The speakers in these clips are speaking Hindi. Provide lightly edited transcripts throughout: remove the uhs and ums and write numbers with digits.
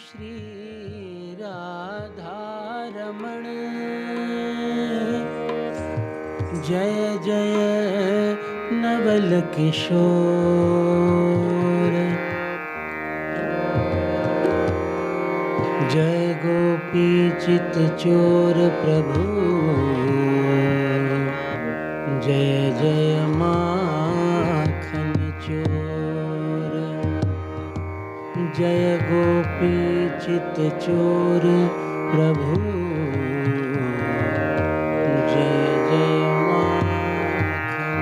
श्री राधारमण। जय जय नवल किशोर। जय गोपी चित चोर प्रभु। जय जय माखन चोर। जय गोपी चित चोर प्रभु। जय जय माखन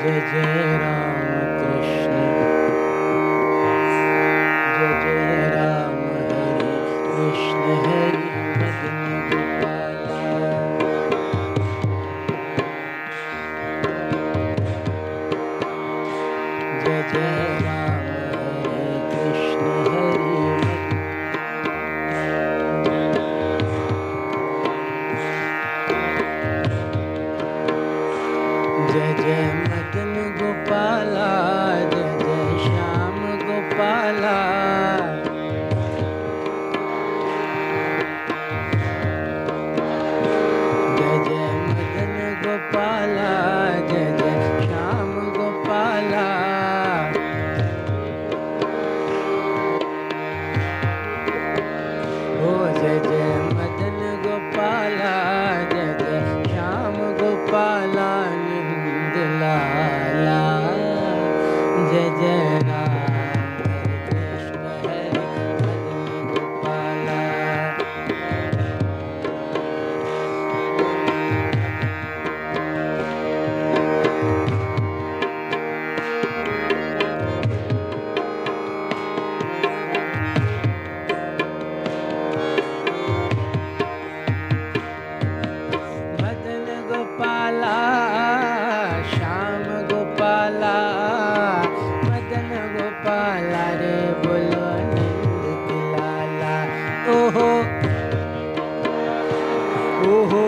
जय जय राम कृष्ण। जय जय राम हरे कृष्ण हरे मदन गोपाला। जय जय राम हरे कृष्ण हरे जय जय मदन गोपाला। जय जय श्याम गोपाला। जय जय मदन गोपाला। जय जय श्याम गोपाला। ओ जय जय मदन गोपाला। जय जय श्याम गोपाला नंद लाला। जय जय राम हरे कृष्ण हरे मदन गोपाला। मदन गोपाला श्याम गोपाला। मदन गोपाला रे बोलो नंद के लाला। ओहो ओहो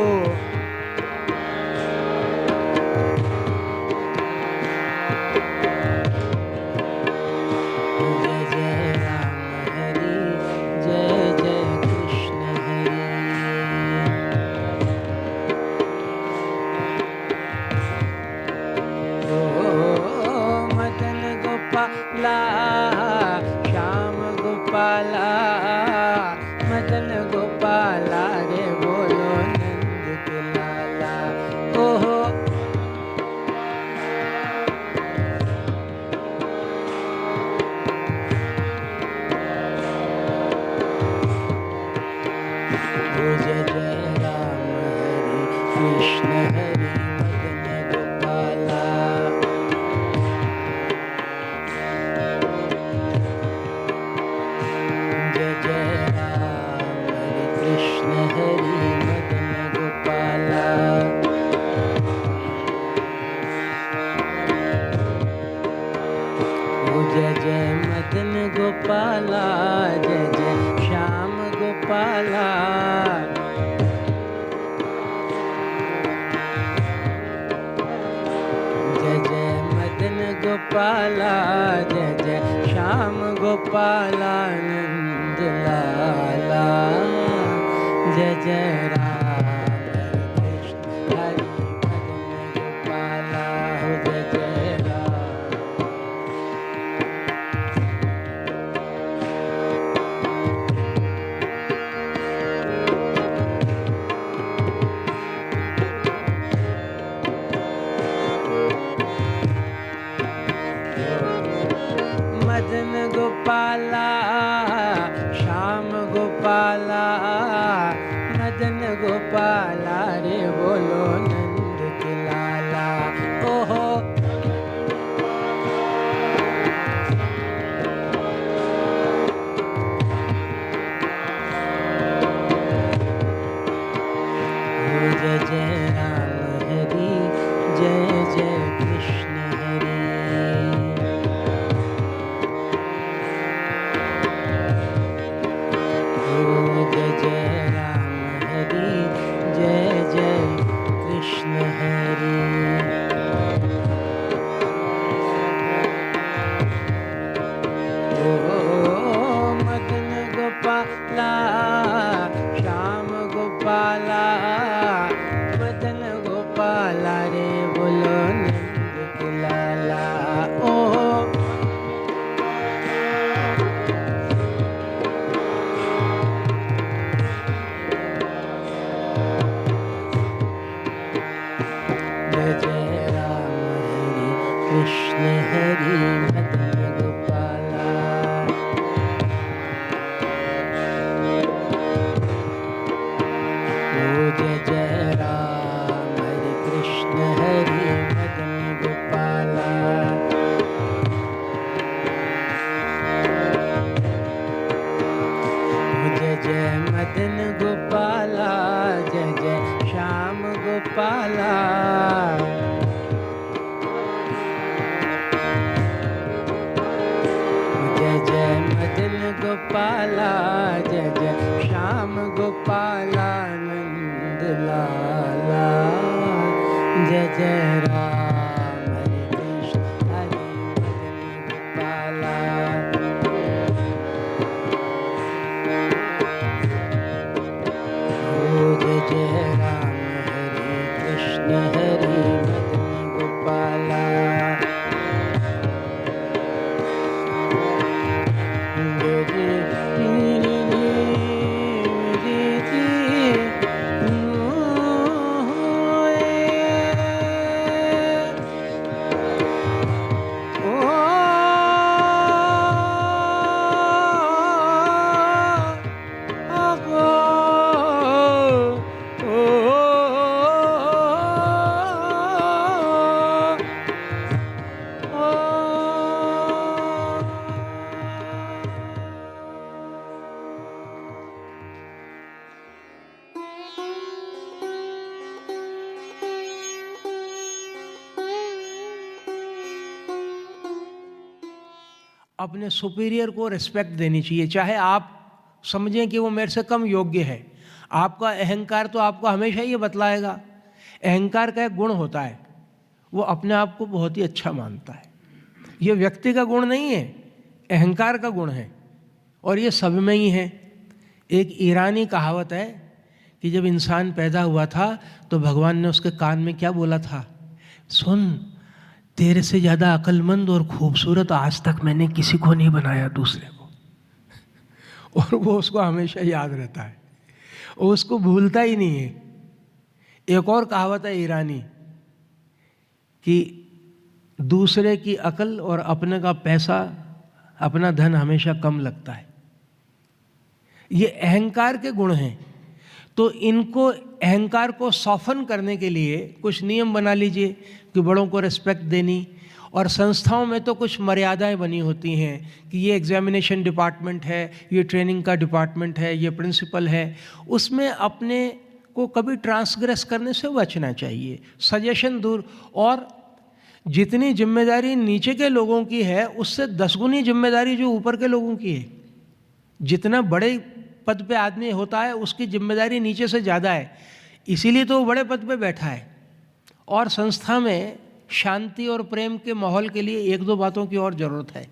जय जय राम हरि। जय जय कृष्ण हरि। ओ मदन गोपाला श्याम गोपाला। मदन गोपाला रे बोलो नंद के लाला। ओहो ओ जय जय राम हरे कृष्ण हरे मदन गोपाला। जय जय राम हरे कृष्ण हरे मदन गोपाला। ओ जय जय मदन गोपाला। जय जय श्याम गोपाला। जय जय मदन गोपाला। जय जय श्याम गोपाला नंद लाला। जय जय राम हरे कृष्ण हरे मदन गोपाला। हो जय जय राम। मदन गोपाला श्याम गोपाला। मदन गोपाला रे बोलो नंद के लाला। ओहो जय जय राम हरि, जय जय कृष्ण हरि। जय जय राम हरि, जय जय कृष्ण हरि। ओ मदन गोपाला श्याम गोपाला, मदन गोपाला रे बोलो नंद के लाला। ओ जय जय राम हरि कृष्ण हरि, मदन गोपाला। ओ जय जय राम हरि कृष्ण हरि, मदन गोपाला। जय जय मदन गोपाला, जय जय श्याम गोपाला। जय जय मदन गोपाला, जय जय श्याम गोपाला नंद लाला। जय जय राम हरे कृष्ण हरे मदन गोपाला। ओ जय जय राम हरे कृष्ण हरे मदन गोपाला। अपने सुपीरियर को रिस्पेक्ट देनी चाहिए, चाहे आप समझें कि वो मेरे से कम योग्य है। आपका अहंकार तो आपको हमेशा ये बतलाएगा। अहंकार का एक गुण होता है, वो अपने आप को बहुत ही अच्छा मानता है। ये व्यक्ति का गुण नहीं है, अहंकार का गुण है, और ये सब में ही है। एक ईरानी कहावत है कि जब इंसान पैदा हुआ था तो भगवान ने उसके कान में क्या बोला था, सुन, तेरे से ज़्यादा अक्लमंद और खूबसूरत आज तक मैंने किसी को नहीं बनाया दूसरे को। और वो उसको हमेशा याद रहता है, वो उसको भूलता ही नहीं है। एक और कहावत है ईरानी कि दूसरे की अकल और अपने का पैसा, अपना धन हमेशा कम लगता है। ये अहंकार के गुण हैं। तो इनको, अहंकार को सॉफन करने के लिए कुछ नियम बना लीजिए कि बड़ों को रिस्पेक्ट देनी। और संस्थाओं में तो कुछ मर्यादाएं बनी होती हैं कि ये एग्जामिनेशन डिपार्टमेंट है, ये ट्रेनिंग का डिपार्टमेंट है, ये प्रिंसिपल है। उसमें अपने को कभी ट्रांसग्रेस करने से बचना चाहिए, सजेशन दूर। और जितनी जिम्मेदारी नीचे के लोगों की है उससे 10 गुनी जिम्मेदारी जो ऊपर के लोगों की है। जितना बड़े पद पे आदमी होता है उसकी जिम्मेदारी नीचे से ज़्यादा है, इसीलिए तो वो बड़े पद पे बैठा है। और संस्था में शांति और प्रेम के माहौल के लिए एक दो बातों की और ज़रूरत है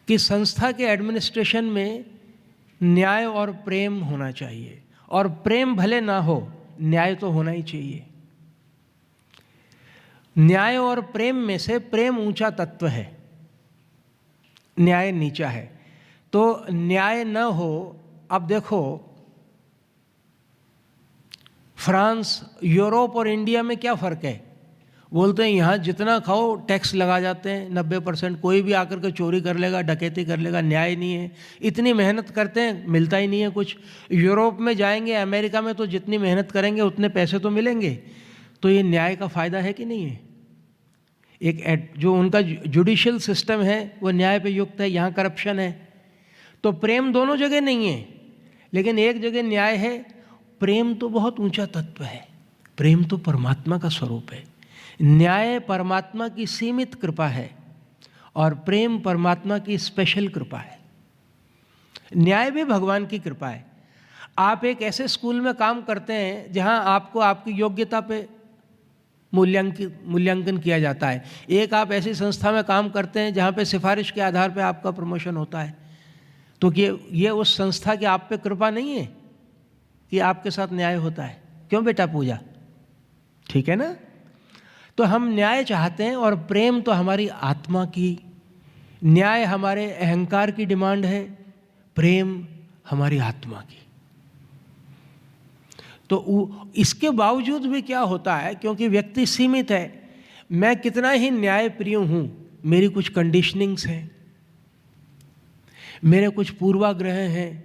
कि संस्था के एडमिनिस्ट्रेशन में न्याय और प्रेम होना चाहिए। और प्रेम भले ना हो, न्याय तो होना ही चाहिए। न्याय और प्रेम में से प्रेम ऊंचा तत्व है, न्याय नीचा है। तो न्याय न हो, अब देखो फ्रांस, यूरोप और इंडिया में क्या फ़र्क है। बोलते हैं यहाँ जितना खाओ टैक्स लगा जाते हैं 90%, कोई भी आकर के चोरी कर लेगा, डकैती कर लेगा, न्याय नहीं है। इतनी मेहनत करते हैं, मिलता ही नहीं है कुछ। यूरोप में जाएंगे, अमेरिका में, तो जितनी मेहनत करेंगे उतने पैसे तो मिलेंगे। तो ये न्याय का फ़ायदा है कि नहीं है? एक जो उनका जुडिशियल सिस्टम है वो न्याय पे युक्त है, यहाँ करप्शन है। तो प्रेम दोनों जगह नहीं है, लेकिन एक जगह न्याय है। प्रेम तो बहुत ऊंचा तत्व है, प्रेम तो परमात्मा का स्वरूप है। न्याय परमात्मा की सीमित कृपा है और प्रेम परमात्मा की स्पेशल कृपा है। न्याय भी भगवान की कृपा है। आप एक ऐसे स्कूल में काम करते हैं जहां आपको आपकी योग्यता पे मूल्यांकन किया जाता है। एक आप ऐसी संस्था में काम करते हैं जहां पे सिफारिश के आधार पे आपका प्रमोशन होता है। तो ये उस संस्था की आप पे कृपा नहीं है कि आपके साथ न्याय होता है? क्यों बेटा पूजा? ठीक है ना? तो हम न्याय चाहते हैं, और प्रेम तो हमारी आत्मा की, न्याय हमारे अहंकार की डिमांड है, प्रेम हमारी आत्मा की। तो इसके बावजूद भी क्या होता है, क्योंकि व्यक्ति सीमित है, मैं कितना ही न्याय प्रिय हूँ, मेरी कुछ कंडीशनिंग्स हैं, मेरे कुछ पूर्वाग्रह हैं,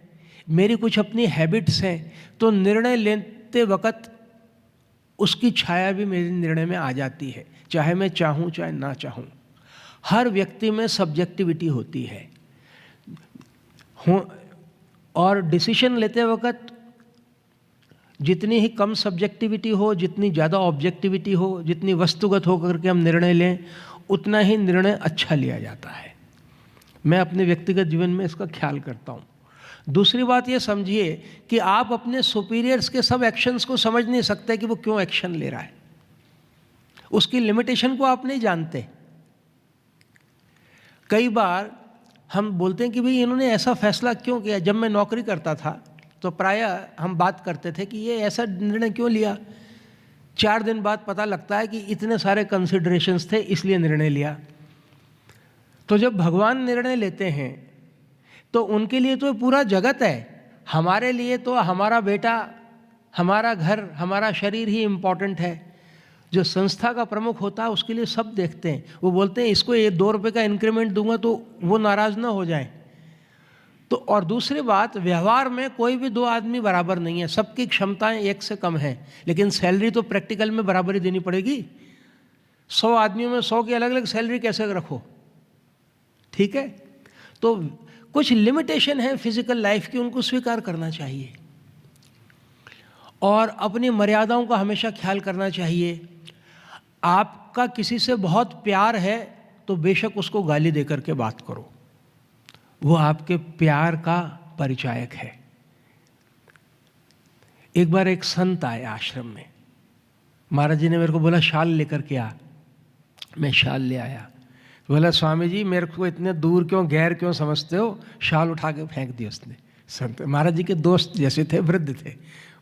मेरी कुछ अपनी हैबिट्स हैं। तो निर्णय लेते वक्त उसकी छाया भी मेरे निर्णय में आ जाती है, चाहे मैं चाहूँ चाहे ना चाहूँ। हर व्यक्ति में सब्जेक्टिविटी होती है, और डिसीजन लेते वक्त जितनी ही कम सब्जेक्टिविटी हो, जितनी ज़्यादा ऑब्जेक्टिविटी हो, जितनी वस्तुगत हो करके हम निर्णय लें, उतना ही निर्णय अच्छा लिया जाता है। मैं अपने व्यक्तिगत जीवन में इसका ख्याल करता हूँ। दूसरी बात ये समझिए कि आप अपने सुपीरियर्स के सब एक्शंस को समझ नहीं सकते कि वो क्यों एक्शन ले रहा है, उसकी लिमिटेशन को आप नहीं जानते। कई बार हम बोलते हैं कि भाई इन्होंने ऐसा फैसला क्यों किया। जब मैं नौकरी करता था तो प्रायः हम बात करते थे कि ये ऐसा निर्णय क्यों लिया। 4 दिन बाद पता लगता है कि इतने सारे कंसिडरेशंस थे, इसलिए निर्णय लिया। तो जब भगवान निर्णय लेते हैं तो उनके लिए तो पूरा जगत है, हमारे लिए तो हमारा बेटा, हमारा घर, हमारा शरीर ही इम्पॉर्टेंट है। जो संस्था का प्रमुख होता है उसके लिए सब देखते हैं। वो बोलते हैं इसको ये 2 रुपये का इंक्रीमेंट दूंगा तो वो नाराज़ ना हो जाए। तो और दूसरी बात, व्यवहार में कोई भी 2 आदमी बराबर नहीं है, सबकी क्षमताएं एक से कम हैं, लेकिन सैलरी तो प्रैक्टिकल में बराबर ही देनी पड़ेगी। 100 आदमियों में 100 की अलग अलग सैलरी कैसे रखो? ठीक है। तो कुछ लिमिटेशन है फिजिकल लाइफ की, उनको स्वीकार करना चाहिए और अपनी मर्यादाओं का हमेशा ख्याल करना चाहिए। आपका किसी से बहुत प्यार है तो बेशक उसको गाली दे करके बात करो, वो आपके प्यार का परिचायक है। एक बार एक संत आए आश्रम में, महाराज जी ने मेरे को बोला शाल लेकर के आ। मैं शाल ले आया। बोला स्वामी जी मेरे को इतने दूर क्यों, गैर क्यों समझते हो? शाल उठा के फेंक दी उसने। संत महाराज जी के दोस्त जैसे थे, वृद्ध थे,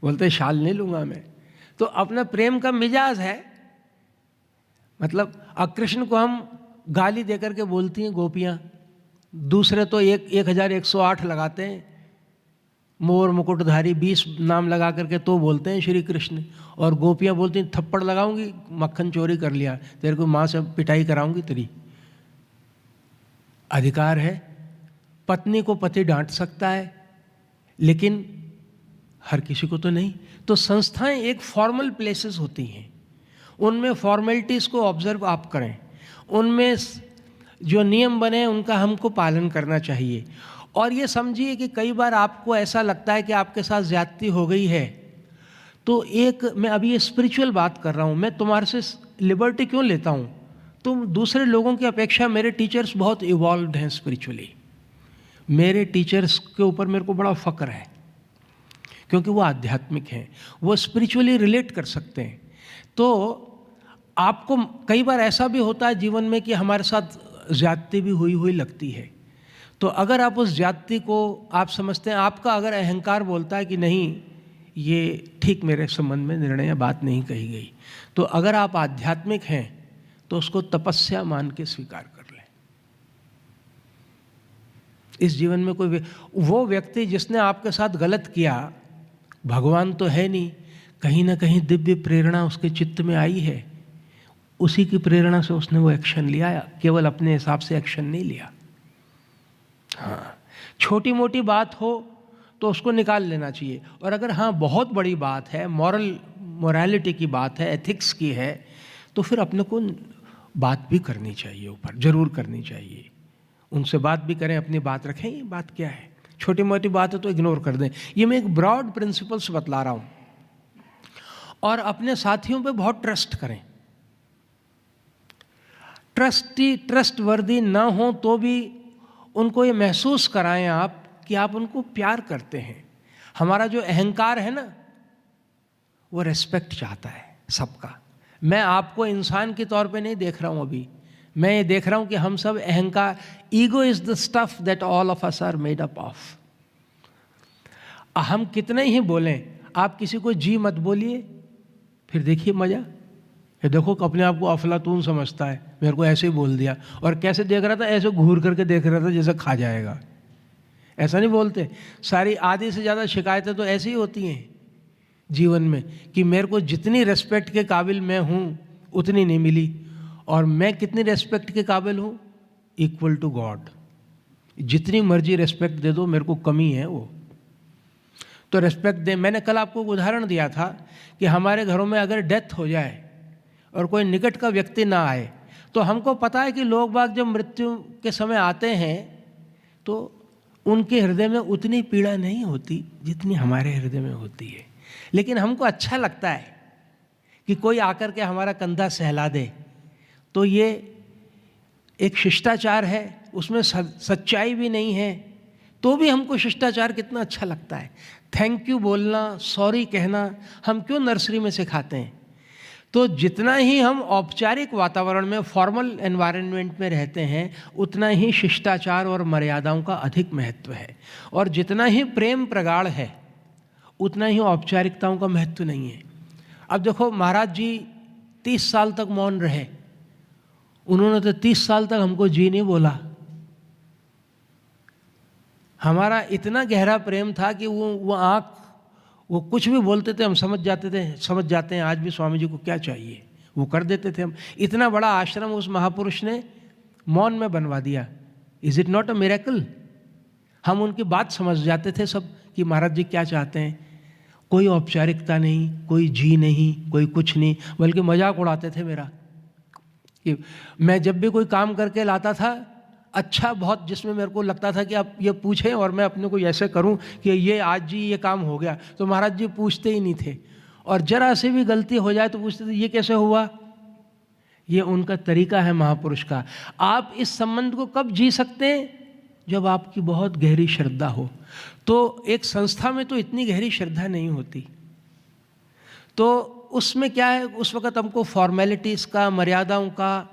बोलते शाल नहीं लूँगा मैं। तो अपना प्रेम का मिजाज है। मतलब कृष्ण को हम गाली दे करके बोलती हैं गोपियाँ, दूसरे तो 1108 लगाते हैं, मोर मुकुटधारी 20 नाम लगा करके तो बोलते हैं श्री कृष्ण, और गोपियाँ बोलती हैं थप्पड़ लगाऊंगी, मक्खन चोरी कर लिया, तेरे को माँ से पिटाई कराऊंगी तेरी। अधिकार है, पत्नी को पति डांट सकता है, लेकिन हर किसी को तो नहीं। तो संस्थाएं एक फॉर्मल प्लेसेस होती हैं, उनमें फॉर्मेलिटीज़ को ऑब्जर्व आप करें, उनमें जो नियम बने उनका हमको पालन करना चाहिए। और ये समझिए कि कई बार आपको ऐसा लगता है कि आपके साथ ज़्यादती हो गई है, तो मैं अभी ये स्पिरिचुअल बात कर रहा हूँ, मैं तुम्हारे से लिबर्टी क्यों लेता हूँ? तुम दूसरे लोगों की अपेक्षा, मेरे टीचर्स बहुत इवॉल्व्ड हैं स्पिरिचुअली, मेरे टीचर्स के ऊपर मेरे को बड़ा फ़क्र है, क्योंकि वो आध्यात्मिक हैं, वो स्पिरिचुअली रिलेट कर सकते हैं। तो आपको कई बार ऐसा भी होता है जीवन में कि हमारे साथ ज़्यादती भी हुई लगती है। तो अगर आप उस ज़्यादती को आप समझते हैं, आपका अगर अहंकार बोलता है कि नहीं ये ठीक मेरे संबंध में निर्णय या बात नहीं कही गई, तो अगर आप आध्यात्मिक हैं तो उसको तपस्या मान के स्वीकार कर लें। इस जीवन में वो व्यक्ति जिसने आपके साथ गलत किया, भगवान तो है नहीं, कहीं ना कहीं दिव्य प्रेरणा उसके चित्त में आई है, उसी की प्रेरणा से उसने वो एक्शन लिया, केवल अपने हिसाब से एक्शन नहीं लिया। हाँ, छोटी मोटी बात हो तो उसको निकाल लेना चाहिए, और अगर हाँ बहुत बड़ी बात है, मोरालिटी की बात है, एथिक्स की है, तो फिर अपने को बात भी करनी चाहिए, ऊपर जरूर करनी चाहिए। उनसे बात भी करें, अपनी बात रखें, ये बात क्या है, छोटी मोटी बात है तो इग्नोर कर दें। ये मैं एक ब्रॉड प्रिंसिपल्स बतला रहा हूँ। और अपने साथियों पे बहुत ट्रस्ट करें। ट्रस्टवर्दी ना हो तो भी उनको ये महसूस कराएं आप कि आप उनको प्यार करते हैं। हमारा जो अहंकार है ना, वो रेस्पेक्ट चाहता है सबका। मैं आपको इंसान के तौर पे नहीं देख रहा हूँ अभी, मैं ये देख रहा हूँ कि हम सब अहंकार, ego is the stuff that all of us are made up of. हम कितने ही बोलें, आप किसी को जी मत बोलिए, फिर देखिए मजा। ये देखो अपने आप को अफलातून समझता है, मेरे को ऐसे ही बोल दिया, और कैसे देख रहा था, ऐसे घूर करके देख रहा था जैसे खा जाएगा। ऐसा नहीं बोलते। सारी आधी से ज़्यादा शिकायतें तो ऐसी ही होती हैं जीवन में, कि मेरे को जितनी रेस्पेक्ट के काबिल मैं हूँ उतनी नहीं मिली, और मैं कितनी रेस्पेक्ट के काबिल हूँ, इक्वल टू गॉड। जितनी मर्जी रेस्पेक्ट दे दो, मेरे को कमी है वो, तो रेस्पेक्ट दे। मैंने कल आपको उदाहरण दिया था कि हमारे घरों में अगर डेथ हो जाए और कोई निकट का व्यक्ति ना आए, तो हमको पता है कि लोग बाग जब मृत्यु के समय आते हैं तो उनके हृदय में उतनी पीड़ा नहीं होती जितनी हमारे हृदय में होती है। लेकिन हमको अच्छा लगता है कि कोई आकर के हमारा कंधा सहला दे, तो ये एक शिष्टाचार है, उसमें सच्चाई भी नहीं है, तो भी हमको शिष्टाचार कितना अच्छा लगता है। थैंक यू बोलना, सॉरी कहना हम क्यों नर्सरी में सिखाते हैं। तो जितना ही हम औपचारिक वातावरण में, फॉर्मल एनवायरनमेंट में रहते हैं, उतना ही शिष्टाचार और मर्यादाओं का अधिक महत्व है। और जितना ही प्रेम प्रगाढ़ है, उतना ही औपचारिकताओं का महत्व नहीं है। अब देखो, महाराज जी 30 साल तक मौन रहे, उन्होंने तो 30 साल तक हमको जी नहीं बोला। हमारा इतना गहरा प्रेम था कि वो आँख, वो कुछ भी बोलते थे हम समझ जाते हैं आज भी स्वामी जी को क्या चाहिए, वो कर देते थे हम। इतना बड़ा आश्रम उस महापुरुष ने मौन में बनवा दिया। Is it not a miracle? हम उनकी बात समझ जाते थे सब कि महाराज जी क्या चाहते हैं। कोई औपचारिकता नहीं, कोई जी नहीं, कोई कुछ नहीं, बल्कि मजाक उड़ाते थे मेरा कि मैं जब भी कोई काम करके लाता था अच्छा बहुत, जिसमें मेरे को लगता था कि आप ये पूछें और मैं अपने को ऐसे करूं कि ये आज जी ये काम हो गया, तो महाराज जी पूछते ही नहीं थे। और जरा से भी गलती हो जाए तो पूछते थे ये कैसे हुआ। ये उनका तरीका है महापुरुष का। आप इस संबंध को कब जी सकते हैं? जब आपकी बहुत गहरी श्रद्धा हो। तो एक संस्था में तो इतनी गहरी श्रद्धा नहीं होती, तो उसमें क्या है, उस वक़्त हमको फॉर्मेलिटीज़ का, मर्यादाओं का,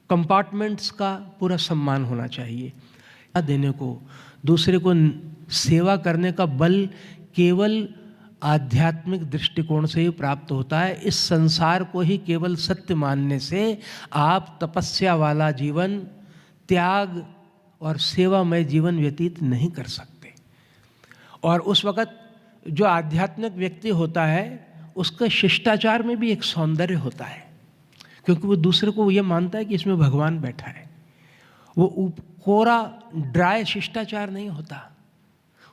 कंपार्टमेंट्स का पूरा सम्मान होना चाहिए। देने को, दूसरे को सेवा करने का बल केवल आध्यात्मिक दृष्टिकोण से ही प्राप्त होता है। इस संसार को ही केवल सत्य मानने से आप तपस्या वाला जीवन, त्याग और सेवामय जीवन व्यतीत नहीं कर सकते। और उस वक़्त जो आध्यात्मिक व्यक्ति होता है, उसका शिष्टाचार में भी एक सौंदर्य होता है, क्योंकि वो दूसरे को ये मानता है कि इसमें भगवान बैठा है। वो कोरा ड्राई शिष्टाचार नहीं होता,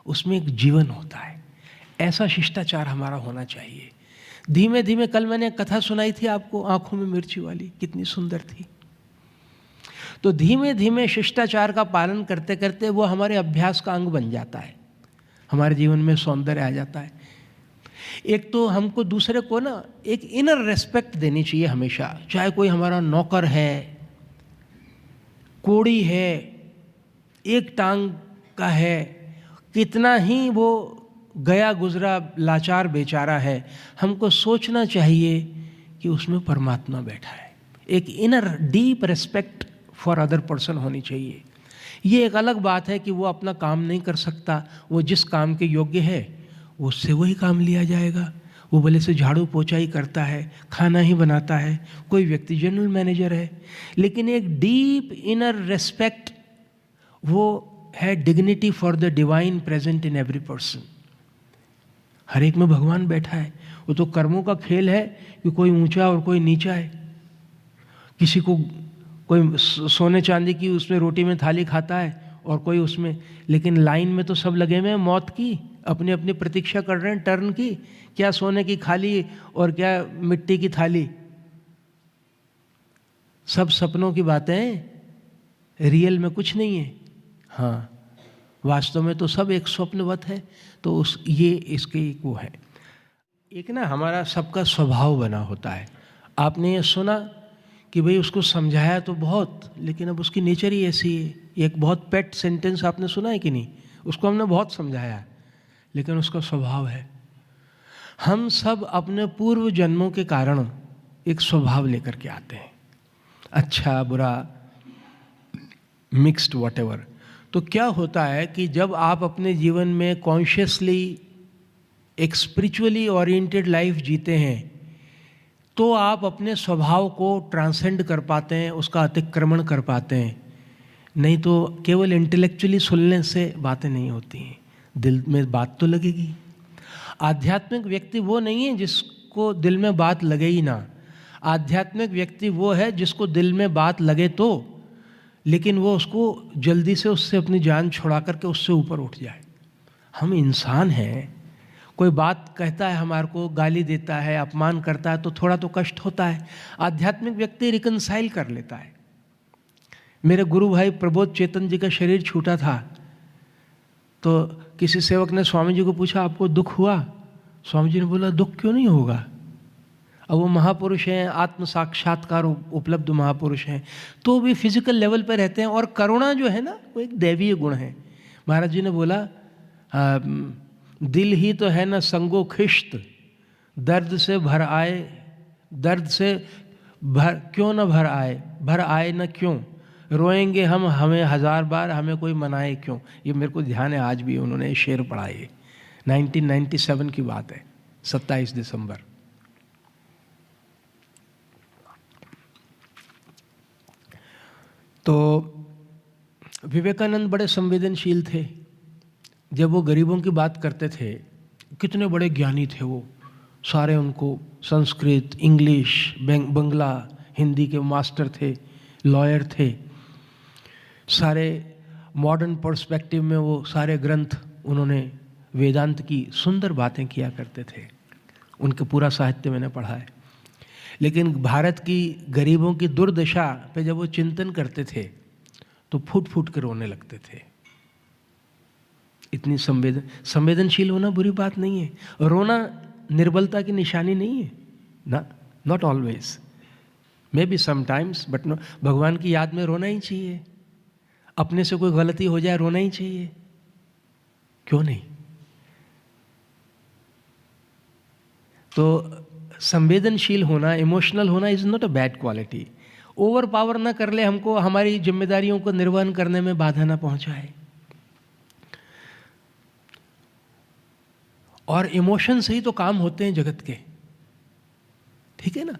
उसमें एक जीवन होता है। ऐसा शिष्टाचार हमारा होना चाहिए। धीमे धीमे, कल मैंने एक कथा सुनाई थी आपको, आंखों में मिर्ची वाली, कितनी सुंदर थी। तो धीमे धीमे शिष्टाचार का पालन करते करते वो हमारे अभ्यास का अंग बन जाता है, हमारे जीवन में सौंदर्य आ जाता है। एक तो हमको दूसरे को ना एक इनर रेस्पेक्ट देनी चाहिए हमेशा, चाहे कोई हमारा नौकर है, कोड़ी है, एक टांग का है, कितना ही वो गया गुजरा लाचार बेचारा है, हमको सोचना चाहिए कि उसमें परमात्मा बैठा है। एक inner deep respect for other person होनी चाहिए। ये एक अलग बात है कि वो अपना काम नहीं कर सकता, वो जिस काम के योग्य है उससे वही काम लिया जाएगा। वो भले से झाड़ू पोछा ही करता है, खाना ही बनाता है, कोई व्यक्ति जनरल मैनेजर है, लेकिन एक डीप इनर रेस्पेक्ट वो है, dignity for the divine present in every person. हर एक में भगवान बैठा है। वो तो कर्मों का खेल है कि कोई ऊंचा और कोई नीचा है, किसी को कोई सोने चांदी की उसमें रोटी में थाली खाता है और कोई उसमें, लेकिन लाइन में तो सब लगे हुए हैं मौत की, अपनी अपनी प्रतीक्षा कर रहे हैं टर्न की, क्या सोने की खाली और क्या मिट्टी की थाली। सब सपनों की बातें, रियल में कुछ नहीं है। हाँ, वास्तव में तो सब एक स्वप्नवत है। तो ये इसके वो है। एक ना हमारा सबका स्वभाव बना होता है। आपने ये सुना कि भाई उसको समझाया तो बहुत, लेकिन अब उसकी नेचर ही ऐसी है। एक बहुत पेट सेंटेंस आपने सुना है कि नहीं? उसको हमने बहुत समझाया, लेकिन उसका स्वभाव है। हम सब अपने पूर्व जन्मों के कारण एक स्वभाव लेकर के आते हैं, अच्छा बुरा मिक्स्ड व्हाटएवर। तो क्या होता है कि जब आप अपने जीवन में कॉन्शियसली एक स्पिरिचुअली ओरिएंटेड लाइफ जीते हैं, तो आप अपने स्वभाव को ट्रांसेंड कर पाते हैं, उसका अतिक्रमण कर पाते हैं। नहीं तो केवल इंटेलेक्चुअली सुनने से बातें नहीं होती हैं, दिल में बात तो लगेगी। आध्यात्मिक व्यक्ति वो नहीं है जिसको दिल में बात लगे ही ना। आध्यात्मिक व्यक्ति वो है जिसको दिल में बात लगे तो, लेकिन वो उसको जल्दी से उससे अपनी जान छुड़ा करके उससे ऊपर उठ जाए। हम इंसान हैं, कोई बात कहता है हमारे को, गाली देता है, अपमान करता है, तो थोड़ा तो कष्ट होता है। आध्यात्मिक व्यक्ति रिकंसाइल कर लेता है। मेरे गुरु भाई प्रबोध चेतन जी का शरीर छूटा था, तो किसी सेवक ने स्वामी जी को पूछा आपको दुख हुआ? स्वामी जी ने बोला दुख क्यों नहीं होगा, अब वो महापुरुष हैं, आत्म साक्षात्कार उपलब्ध महापुरुष हैं, तो भी फिजिकल लेवल पर रहते हैं। और करुणा जो है ना, वो एक दैवीय गुण है। महाराज जी ने बोला दिल ही तो है न संगो खिश्त, दर्द से भर आए, दर्द से भर क्यों न भर आए न क्यों, रोएंगे हम हमें हजार बार, हमें कोई मनाए क्यों। ये मेरे को ध्यान है आज भी, उन्होंने ये शेर पढ़ा है। 1997 की बात है, 27 दिसंबर। तो विवेकानंद बड़े संवेदनशील थे। जब वो गरीबों की बात करते थे, कितने बड़े ज्ञानी थे वो सारे, उनको संस्कृत, इंग्लिश, बंगला, हिंदी के मास्टर थे, लॉयर थे, सारे मॉडर्न पर्सपेक्टिव में वो सारे ग्रंथ, उन्होंने वेदांत की सुंदर बातें किया करते थे। उनका पूरा साहित्य मैंने पढ़ा है। लेकिन भारत की गरीबों की दुर्दशा पे जब वो चिंतन करते थे तो फूट फूट कर रोने लगते थे। इतनी संवेदनशील होना बुरी बात नहीं है। रोना निर्बलता की निशानी नहीं है ना, not always, may be sometimes, but no. भगवान की याद में रोना ही चाहिए। अपने से कोई गलती हो जाए रोना ही चाहिए, क्यों नहीं? तो संवेदनशील होना, इमोशनल होना is not a bad quality. Over power ना कर ले हमको, हमारी जिम्मेदारियों को निर्वहन करने में बाधा ना पहुंचाए। और इमोशन से ही तो काम होते हैं जगत के, ठीक है ना।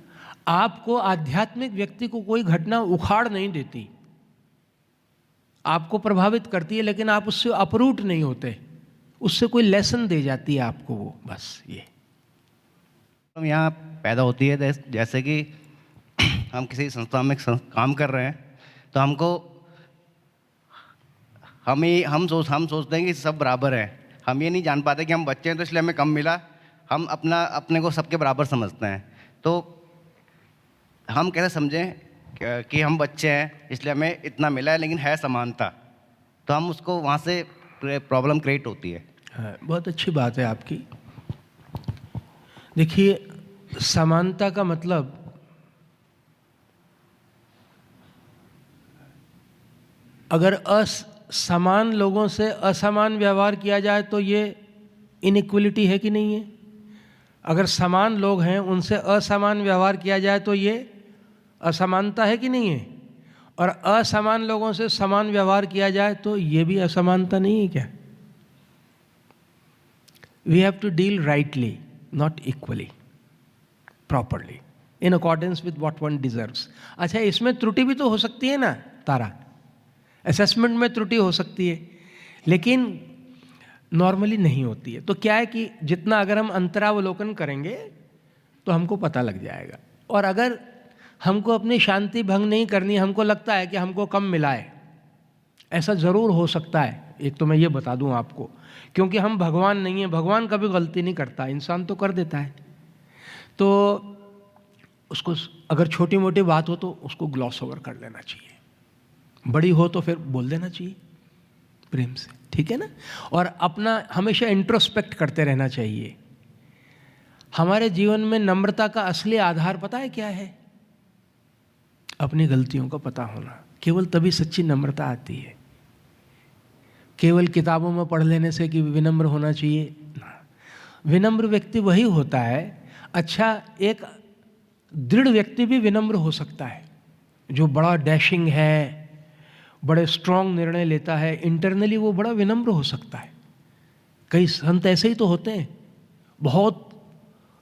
आपको आध्यात्मिक व्यक्ति को कोई घटना उखाड़ नहीं देती, आपको प्रभावित करती है, लेकिन आप उससे अपरूट नहीं होते, उससे कोई लेसन दे जाती है आपको वो, बस ये। हम यहाँ पैदा होती है, जैसे कि हम किसी संस्था में काम कर रहे हैं, तो हमको हम सोचते हैं कि सब बराबर हैं। हम ये नहीं जान पाते कि हम बच्चे हैं तो इसलिए हमें कम मिला। हम अपने को सबके बराबर समझते हैं। तो हम कैसे समझें कि हम बच्चे हैं इसलिए हमें इतना मिला है, लेकिन है समानता, तो हम उसको वहाँ से प्रॉब्लम क्रिएट होती है। हाँ, बहुत अच्छी बात है आपकी। देखिए, समानता का मतलब अगर समान लोगों से असमान व्यवहार किया जाए तो ये इनइक्वलिटी है कि नहीं है? अगर समान लोग हैं उनसे असमान व्यवहार किया जाए तो ये असमानता है कि नहीं है? और असमान लोगों से समान व्यवहार किया जाए तो ये भी असमानता नहीं है क्या? We have to deal rightly, not equally, properly, in accordance with what one deserves. अच्छा, इसमें त्रुटि भी तो हो सकती है ना तारा, असेसमेंट में त्रुटि हो सकती है, लेकिन नॉर्मली नहीं होती है। तो क्या है कि जितना अगर हम अंतरावलोकन करेंगे तो हमको पता लग जाएगा। और अगर हमको अपनी शांति भंग नहीं करनी, हमको लगता है कि हमको कम मिला है। ऐसा ज़रूर हो सकता है, एक तो मैं ये बता दूं आपको, क्योंकि हम भगवान नहीं हैं, भगवान कभी गलती नहीं करता, इंसान तो कर देता है। तो उसको अगर छोटी मोटी बात हो तो उसको ग्लॉस ओवर कर लेना चाहिए, बड़ी हो तो फिर बोल देना चाहिए प्रेम से, ठीक है ना। और अपना हमेशा इंट्रोस्पेक्ट करते रहना चाहिए। हमारे जीवन में नम्रता का असली आधार पता है क्या है? अपनी गलतियों का पता होना। केवल तभी सच्ची नम्रता आती है। केवल किताबों में पढ़ लेने से कि विनम्र होना चाहिए ना। विनम्र व्यक्ति वही होता है, अच्छा एक दृढ़ व्यक्ति भी विनम्र हो सकता है, जो बड़ा डैशिंग है, बड़े स्ट्रॉन्ग निर्णय लेता है, इंटरनली वो बड़ा विनम्र हो सकता है। कई संत ऐसे ही तो होते हैं, बहुत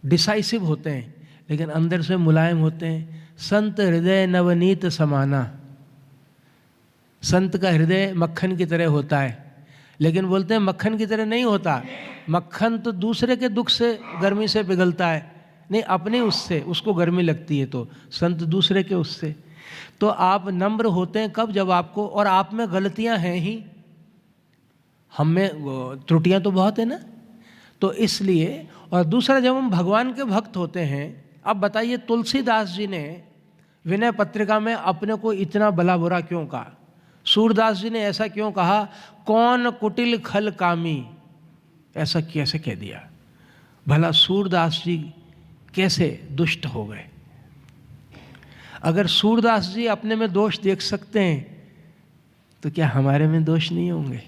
डिसाइसिव होते हैं लेकिन अंदर से मुलायम होते हैं। संत हृदय नवनीत समाना, संत का हृदय मक्खन की तरह होता है, लेकिन बोलते हैं मक्खन की तरह नहीं होता। मक्खन तो दूसरे के दुख से गर्मी से पिघलता है, नहीं अपने उससे उसको गर्मी लगती है, तो संत दूसरे के उससे। तो आप नम्र होते हैं कब? जब आपको, और आप में गलतियां हैं ही, हम में त्रुटियां तो बहुत है ना, तो इसलिए। और दूसरा, जब हम भगवान के भक्त होते हैं, अब बताइए तुलसीदास जी ने विनय पत्रिका में अपने को इतना भला बुरा क्यों कहा? सूरदास जी ने ऐसा क्यों कहा, कौन कुटिल खल कामी, ऐसा कैसे कह दिया? भला सूरदास जी कैसे दुष्ट हो गए? अगर सूरदास जी अपने में दोष देख सकते हैं तो क्या हमारे में दोष नहीं होंगे?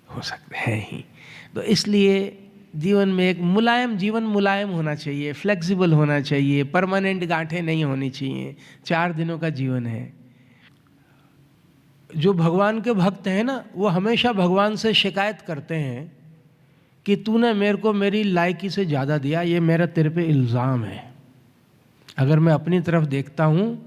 हो सकते हैं ही। तो इसलिए जीवन में एक जीवन मुलायम होना चाहिए, फ्लेक्सिबल होना चाहिए, परमानेंट गांठें नहीं होनी चाहिए। 4 दिनों का जीवन है। जो भगवान के भक्त हैं ना, वो हमेशा भगवान से शिकायत करते हैं कि तूने मेरे को मेरी लायकी से ज़्यादा दिया, ये मेरा तेरे पे इल्ज़ाम है। अगर मैं अपनी तरफ देखता हूँ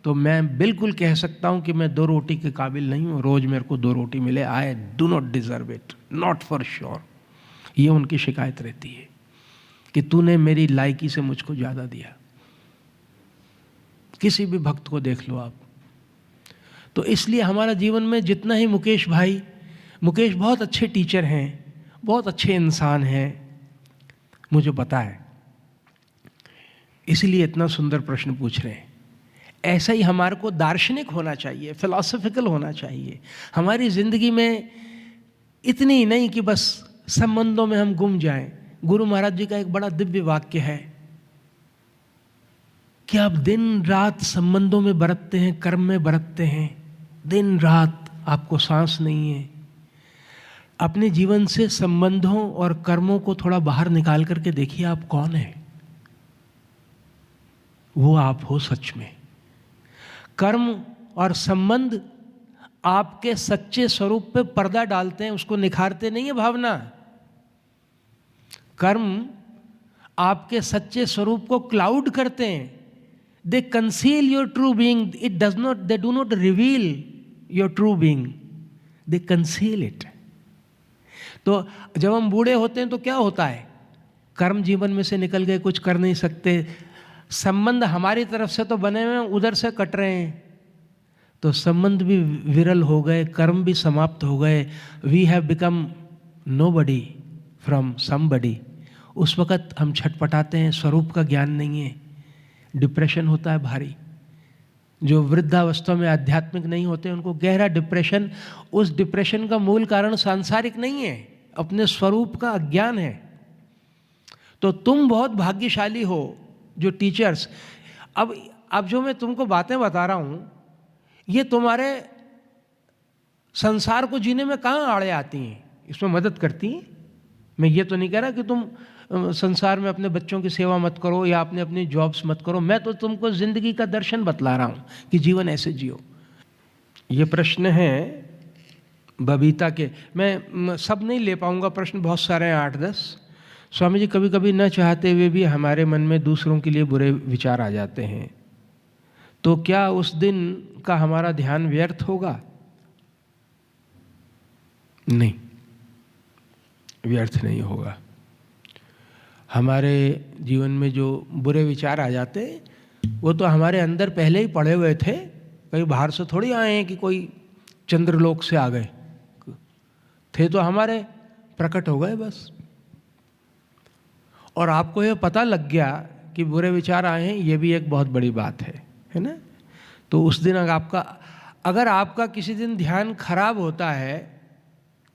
तो मैं बिल्कुल कह सकता हूँ कि मैं 2 रोटी के काबिल नहीं हूँ, रोज़ मेरे को 2 रोटी मिले, I do not deserve it, not for sure. ये उनकी शिकायत रहती है कि तूने मेरी लायकी से मुझको ज़्यादा दिया। किसी भी भक्त को देख लो आप। तो इसलिए हमारा जीवन में जितना ही मुकेश बहुत अच्छे टीचर हैं, बहुत अच्छे इंसान हैं, मुझे पता है, इसलिए इतना सुंदर प्रश्न पूछ रहे हैं। ऐसा ही हमारे को दार्शनिक होना चाहिए, फिलॉसफिकल होना चाहिए। हमारी ज़िंदगी में इतनी ही नहीं कि बस संबंधों में हम गुम जाएं। गुरु महाराज जी का एक बड़ा दिव्य वाक्य है कि आप दिन रात संबंधों में बरतते हैं, कर्म में बरतते हैं, दिन रात आपको सांस नहीं है। अपने जीवन से संबंधों और कर्मों को थोड़ा बाहर निकाल करके देखिए, आप कौन है? वो आप हो सच में। कर्म और संबंध आपके सच्चे स्वरूप पे पर्दा डालते हैं, उसको निखारते नहीं है भावना। कर्म आपके सच्चे स्वरूप को क्लाउड करते हैं। They conceal your true being, they do not reveal your true being, they conceal it. तो जब हम बूढ़े होते हैं तो क्या होता है? कर्म जीवन में से निकल गए, कुछ कर नहीं सकते, संबंध हमारी तरफ से तो बने हुए हैं, उधर से कट रहे हैं, तो संबंध भी विरल हो गए, कर्म भी समाप्त हो गए। We have become nobody from somebody. उस वक़्त हम छटपटाते हैं, स्वरूप का ज्ञान नहीं है, डिप्रेशन होता है भारी। जो वृद्धावस्था में आध्यात्मिक नहीं होते उनको गहरा डिप्रेशन, उस डिप्रेशन का मूल कारण सांसारिक नहीं है, अपने स्वरूप का अज्ञान है। तो तुम बहुत भाग्यशाली हो जो टीचर्स, अब जो मैं तुमको बातें बता रहा हूँ ये तुम्हारे संसार को जीने में कहाँ आड़े आती हैं, इसमें मदद करती हैं। मैं ये तो नहीं कह रहा कि तुम संसार में अपने बच्चों की सेवा मत करो या अपने अपनी जॉब्स मत करो, मैं तो तुमको ज़िंदगी का दर्शन बतला रहा हूँ कि जीवन ऐसे जियो। ये प्रश्न है बबीता के, मैं सब नहीं ले पाऊँगा, प्रश्न बहुत सारे हैं, 8-10। स्वामी जी, कभी कभी न चाहते हुए भी हमारे मन में दूसरों के लिए बुरे विचार आ जाते हैं, तो क्या उस दिन का हमारा ध्यान व्यर्थ होगा? नहीं, व्यर्थ नहीं होगा। हमारे जीवन में जो बुरे विचार आ जाते वो तो हमारे अंदर पहले ही पड़े हुए थे, कहीं बाहर से थोड़ी आए हैं कि कोई चंद्रलोक से आ गए, थे तो हमारे, प्रकट हो गए बस। और आपको ये पता लग गया कि बुरे विचार आए हैं, ये भी एक बहुत बड़ी बात है ना। तो उस दिन अगर आपका किसी दिन ध्यान खराब होता है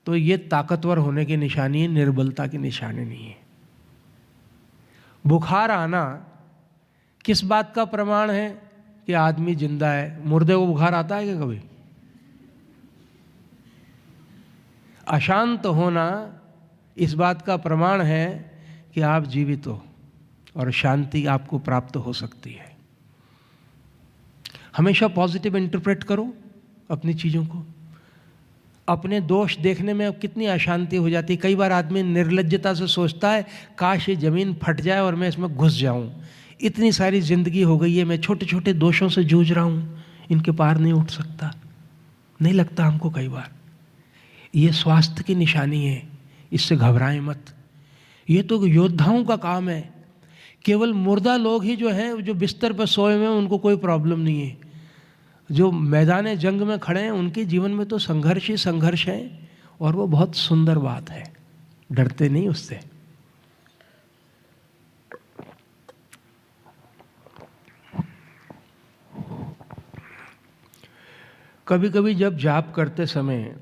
तो ये ताकतवर होने की निशानी है, निर्बलता की निशानी नहीं है। बुखार आना किस बात का प्रमाण है कि आदमी जिंदा है? मुर्दे को बुखार आता है क्या कभी? अशांत होना इस बात का प्रमाण है कि आप जीवित हो और शांति आपको प्राप्त हो सकती है। हमेशा पॉजिटिव इंटरप्रेट करो अपनी चीज़ों को। अपने दोष देखने में अब कितनी अशांति हो जाती है। कई बार आदमी निर्लज्जता से सोचता है काश ये ज़मीन फट जाए और मैं इसमें घुस जाऊं, इतनी सारी ज़िंदगी हो गई है, मैं छोटे छोटे दोषों से जूझ रहा हूं, इनके पार नहीं उठ सकता। नहीं लगता हमको कई बार? ये स्वास्थ्य की निशानी है, इससे घबराएं मत। ये तो योद्धाओं का काम है। केवल मुर्दा लोग ही जो हैं, जो बिस्तर पर सोए हुए हैं, उनको कोई प्रॉब्लम नहीं है। जो मैदान जंग में खड़े हैं उनके जीवन में तो संघर्ष ही संघर्ष है, और वो बहुत सुंदर बात है। डरते नहीं उससे। कभी कभी जब जाप करते समय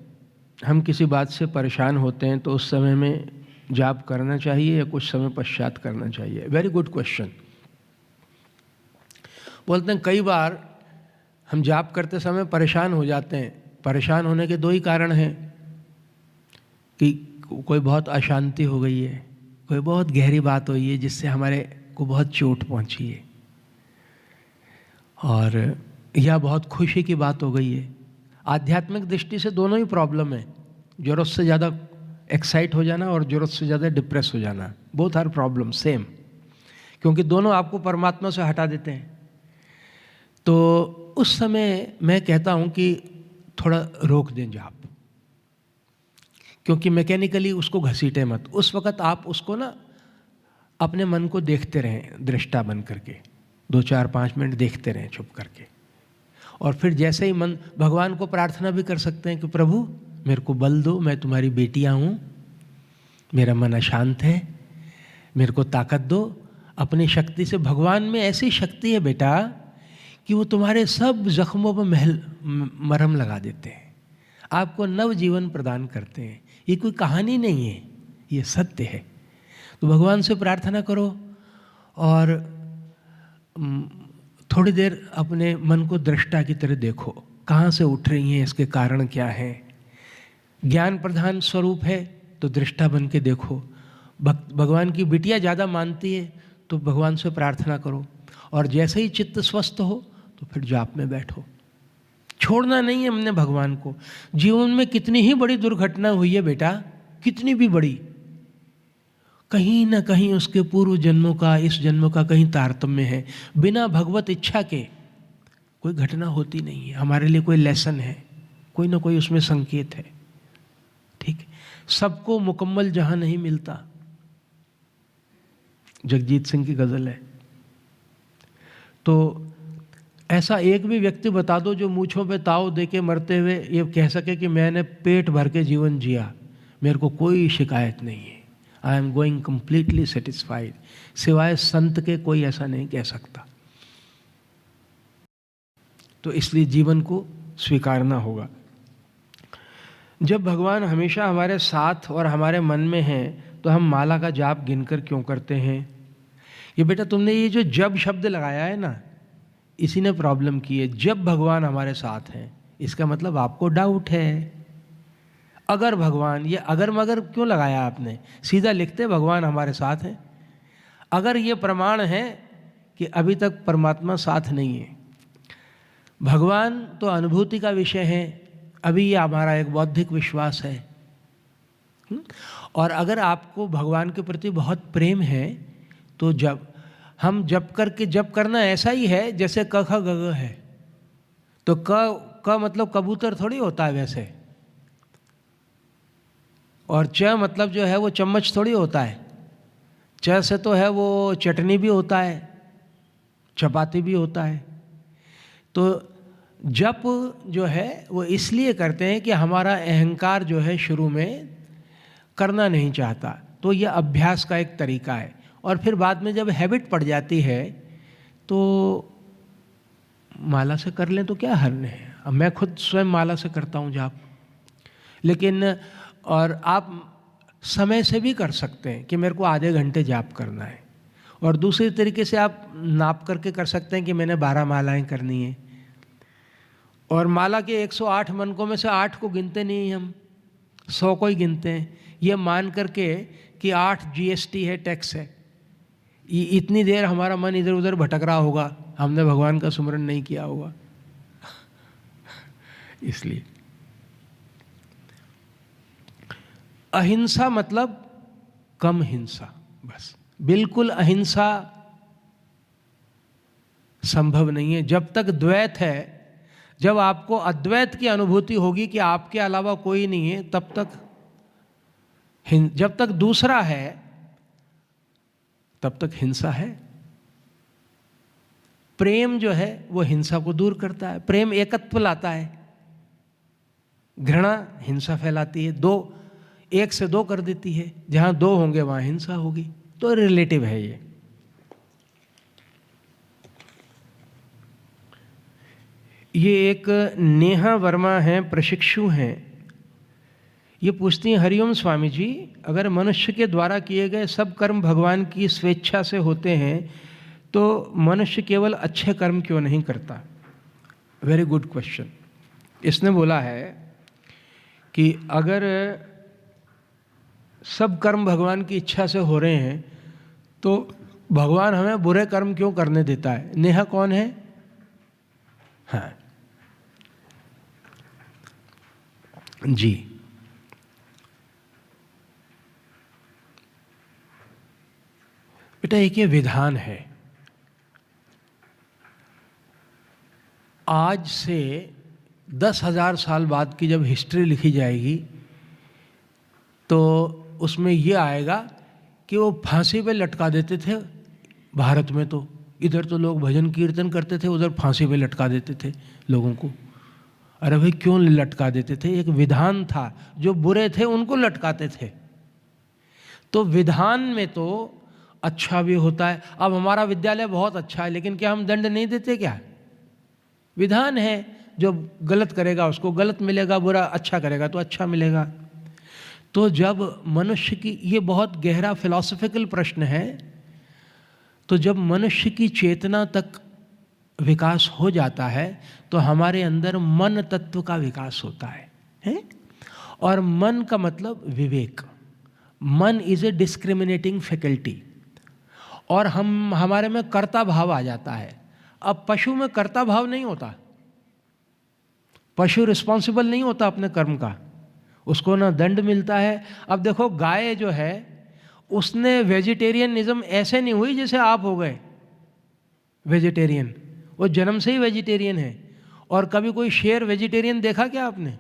हम किसी बात से परेशान होते हैं तो उस समय में जाप करना चाहिए या कुछ समय पश्चात करना चाहिए? Very good question. बोलते हैं कई बार हम जाप करते समय परेशान हो जाते हैं। परेशान होने के दो ही कारण हैं कि कोई बहुत अशांति हो गई है, कोई बहुत गहरी बात हुई है जिससे हमारे को बहुत चोट पहुंची है, और या बहुत खुशी की बात हो गई है। आध्यात्मिक दृष्टि से दोनों ही प्रॉब्लम है। ज़रूरत से ज़्यादा एक्साइट हो जाना और ज़रूरत से ज़्यादा डिप्रेस हो जाना, बोथ आर प्रॉब्लम सेम, क्योंकि दोनों आपको परमात्मा से हटा देते हैं। तो उस समय मैं कहता हूँ कि थोड़ा रोक दें जाप, क्योंकि मैकेनिकली उसको घसीटे मत। उस वक़्त आप उसको ना अपने मन को देखते रहें, दृष्टा बन करके 2-4-5 मिनट देखते रहें चुप करके। और फिर जैसे ही मन, भगवान को प्रार्थना भी कर सकते हैं कि प्रभु मेरे को बल दो, मैं तुम्हारी बेटियाँ हूँ, मेरा मन अशांत है, मेरे को ताकत दो। अपनी शक्ति से, भगवान में ऐसी शक्ति है बेटा कि वो तुम्हारे सब जख्मों पर मरहम लगा देते हैं, आपको नव जीवन प्रदान करते हैं। ये कोई कहानी नहीं है, ये सत्य है। तो भगवान से प्रार्थना करो और थोड़ी देर अपने मन को दृष्टा की तरह देखो, कहाँ से उठ रही हैं, इसके कारण क्या है। ज्ञान प्रधान स्वरूप है तो दृष्टा बन के देखो। भगवान की बिटिया ज़्यादा मानती है तो भगवान से प्रार्थना करो, और जैसे ही चित्त स्वस्थ हो तो फिर जाप में बैठो। छोड़ना नहीं है हमने भगवान को। जीवन में कितनी ही बड़ी दुर्घटना हुई है बेटा, कितनी भी बड़ी, कहीं ना कहीं उसके पूर्व जन्मों का, इस जन्म का कहीं तारतम्य है। बिना भगवत इच्छा के कोई घटना होती नहीं है। हमारे लिए कोई लेसन है, कोई ना कोई उसमें संकेत है। ठीक है, सबको मुकम्मल जहां नहीं मिलता। जगजीत सिंह की गजल है। तो ऐसा एक भी व्यक्ति बता दो जो मूंछों पे ताव दे के मरते हुए ये कह सके कि मैंने पेट भर के जीवन जिया, मेरे को कोई शिकायत नहीं है, I am going completely satisfied, सिवाय संत के कोई ऐसा नहीं कह सकता। तो इसलिए जीवन को स्वीकारना होगा। जब भगवान हमेशा हमारे साथ और हमारे मन में हैं तो हम माला का जाप गिनकर क्यों करते हैं? ये बेटा तुमने ये जो जब शब्द लगाया है ना, इसी ने प्रॉब्लम की है। जब भगवान हमारे साथ हैं, इसका मतलब आपको डाउट है। अगर भगवान, ये अगर मगर क्यों लगाया आपने? सीधा लिखते भगवान हमारे साथ हैं। अगर ये प्रमाण है कि अभी तक परमात्मा साथ नहीं है। भगवान तो अनुभूति का विषय है, अभी ये हमारा एक बौद्धिक विश्वास है। और अगर आपको भगवान के प्रति बहुत प्रेम है तो जब हम जप करके, जप करना ऐसा ही है जैसे क ख ग घ है। तो क मतलब कबूतर थोड़ी होता है वैसे, और च मतलब जो है वो चम्मच थोड़ी होता है। च से तो है वो चटनी भी होता है, चपाती भी होता है। तो जप जो है वो इसलिए करते हैं कि हमारा अहंकार जो है शुरू में करना नहीं चाहता, तो ये अभ्यास का एक तरीका है। और फिर बाद में जब हैबिट पड़ जाती है तो माला से कर लें तो क्या हर्ज है। अब मैं खुद स्वयं माला से करता हूँ जाप, लेकिन और आप समय से भी कर सकते हैं कि मेरे को आधे घंटे जाप करना है, और दूसरे तरीके से आप नाप करके कर सकते हैं कि मैंने 12 मालाएं करनी है। और माला के 108 मनकों में से 8 को गिनते नहीं हम, 100 को ही गिनते हैं, ये मान करके कि 8 GST है, टैक्स है। इतनी देर हमारा मन इधर उधर भटक रहा होगा, हमने भगवान का सुमरन नहीं किया होगा। इसलिए अहिंसा मतलब कम हिंसा, बस। बिल्कुल अहिंसा संभव नहीं है जब तक द्वैत है। जब आपको अद्वैत की अनुभूति होगी कि आपके अलावा कोई नहीं है, तब तक जब तक दूसरा है तब तक हिंसा है। प्रेम जो है वो हिंसा को दूर करता है, प्रेम एकत्व लाता है। घृणा हिंसा फैलाती है, 1 से 2 कर देती है, जहां 2 होंगे वहां हिंसा होगी। तो रिलेटिव है ये। एक नेहा वर्मा हैं, प्रशिक्षु हैं, ये पूछती हैं, हरिओम स्वामी जी, अगर मनुष्य के द्वारा किए गए सब कर्म भगवान की स्वेच्छा से होते हैं तो मनुष्य केवल अच्छे कर्म क्यों नहीं करता? Very good question. इसने बोला है कि अगर सब कर्म भगवान की इच्छा से हो रहे हैं तो भगवान हमें बुरे कर्म क्यों करने देता है? नेहा कौन है? हाँ जी, बेटा एक ये विधान है। आज से 10,000 साल बाद की जब हिस्ट्री लिखी जाएगी तो उसमें ये आएगा कि वो फांसी पे लटका देते थे भारत में। तो इधर तो लोग भजन कीर्तन करते थे, उधर फांसी पे लटका देते थे लोगों को। अरे भाई क्यों लटका देते थे? एक विधान था, जो बुरे थे उनको लटकाते थे। तो विधान में तो अच्छा भी होता है। अब हमारा विद्यालय बहुत अच्छा है, लेकिन क्या हम दंड नहीं देते क्या? विधान है, जो गलत करेगा उसको गलत मिलेगा, बुरा अच्छा करेगा तो अच्छा मिलेगा। तो जब मनुष्य की, ये बहुत गहरा फिलॉसफिकल प्रश्न है, तो जब मनुष्य की चेतना तक विकास हो जाता है तो हमारे अंदर मन तत्व का विकास होता है? और मन का मतलब विवेक। मन इज ए डिस्क्रिमिनेटिंग फैकल्टी, और हमारे में कर्ता भाव आ जाता है। अब पशु में कर्ता भाव नहीं होता, पशु रिस्पॉन्सिबल नहीं होता अपने कर्म का, उसको ना दंड मिलता है। अब देखो गाय जो है, उसने वेजिटेरियनिज्म ऐसे नहीं हुई जैसे आप हो गए वेजिटेरियन, वो जन्म से ही वेजिटेरियन है। और कभी कोई शेर वेजिटेरियन देखा क्या आपने,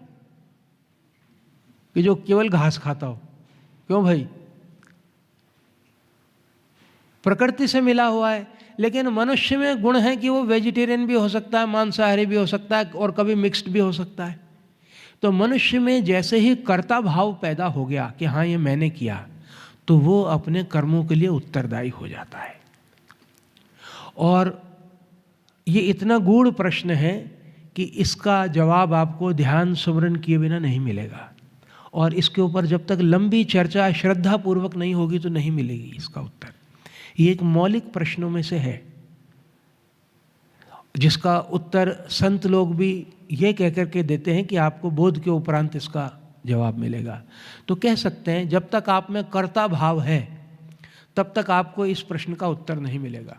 कि जो केवल घास खाता हो? क्यों भाई? प्रकृति से मिला हुआ है। लेकिन मनुष्य में गुण है कि वो वेजिटेरियन भी हो सकता है, मांसाहारी भी हो सकता है, और कभी मिक्स्ड भी हो सकता है। तो मनुष्य में जैसे ही कर्ता भाव पैदा हो गया कि हाँ ये मैंने किया, तो वो अपने कर्मों के लिए उत्तरदायी हो जाता है। और ये इतना गूढ़ प्रश्न है कि इसका जवाब आपको ध्यान सुमरन किए बिना नहीं मिलेगा, और इसके ऊपर जब तक लंबी चर्चा श्रद्धापूर्वक नहीं होगी तो नहीं मिलेगी इसका उत्तर। ये एक मौलिक प्रश्नों में से है जिसका उत्तर संत लोग भी ये कह करके देते हैं कि आपको बोध के उपरांत इसका जवाब मिलेगा। तो कह सकते हैं जब तक आप में कर्ता भाव है तब तक आपको इस प्रश्न का उत्तर नहीं मिलेगा।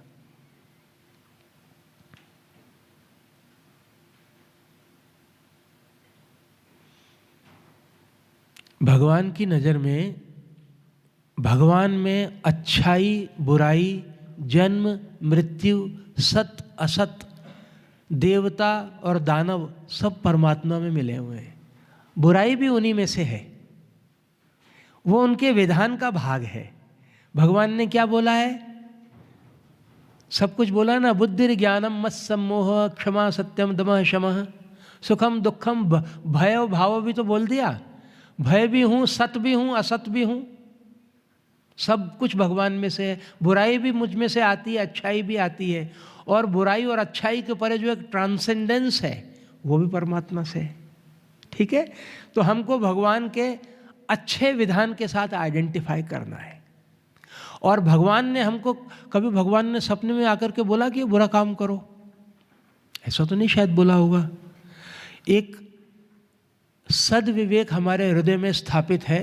भगवान की नज़र में, भगवान में अच्छाई बुराई, जन्म मृत्यु, सत असत, देवता और दानव सब परमात्मा में मिले हुए हैं। बुराई भी उन्हीं में से है, वो उनके विधान का भाग है। भगवान ने क्या बोला है? सब कुछ बोला ना, बुद्धि ज्ञानम मत सम्मोह क्षमा सत्यम दमः शमः सुखम दुखम भय भाव भी तो बोल दिया। भय भी हूँ, सत भी हूँ, असत भी हूँ, सब कुछ भगवान में से है। बुराई भी मुझ में से आती है, अच्छाई भी आती है, और बुराई और अच्छाई के परे जो एक ट्रांसेंडेंस है वो भी परमात्मा से है। ठीक है, तो हमको भगवान के अच्छे विधान के साथ आइडेंटिफाई करना है। और भगवान ने हमको, कभी भगवान ने सपने में आकर के बोला कि बुरा काम करो, ऐसा तो नहीं शायद बोला होगा। एक सद्विवेक हमारे हृदय में स्थापित है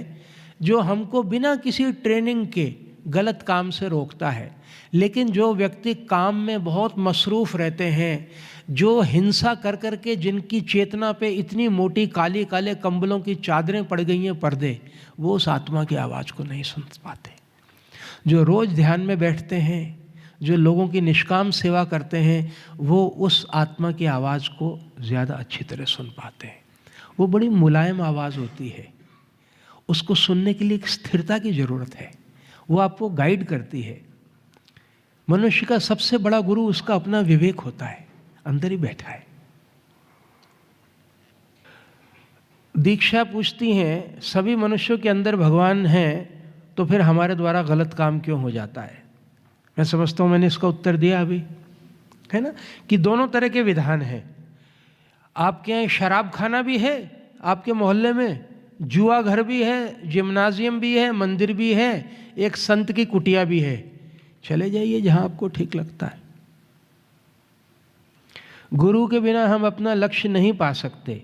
जो हमको बिना किसी ट्रेनिंग के गलत काम से रोकता है। लेकिन जो व्यक्ति काम में बहुत मसरूफ़ रहते हैं, जो हिंसा कर कर के जिनकी चेतना पे इतनी मोटी काली काले कंबलों की चादरें पड़ गई हैं, पर्दे, वो उस आत्मा की आवाज़ को नहीं सुन पाते। जो रोज़ ध्यान में बैठते हैं, जो लोगों की निष्काम सेवा करते हैं, वो उस आत्मा की आवाज़ को ज़्यादा अच्छी तरह सुन पाते हैं। वो बड़ी मुलायम आवाज़ होती है, उसको सुनने के लिए एक स्थिरता की ज़रूरत है, वो आपको गाइड करती है। मनुष्य का सबसे बड़ा गुरु उसका अपना विवेक होता है, अंदर ही बैठा है। दीक्षा पूछती हैं, सभी मनुष्यों के अंदर भगवान हैं तो फिर हमारे द्वारा गलत काम क्यों हो जाता है? मैं समझता हूँ मैंने इसका उत्तर दिया अभी, है ना, कि दोनों तरह के विधान हैं। आपके यहाँ शराब खाना भी है, आपके मोहल्ले में जुआ घर भी है, जिम्नाजियम भी है, मंदिर भी है, एक संत की कुटिया भी है। चले जाइए जहाँ आपको ठीक लगता है। गुरु के बिना हम अपना लक्ष्य नहीं पा सकते।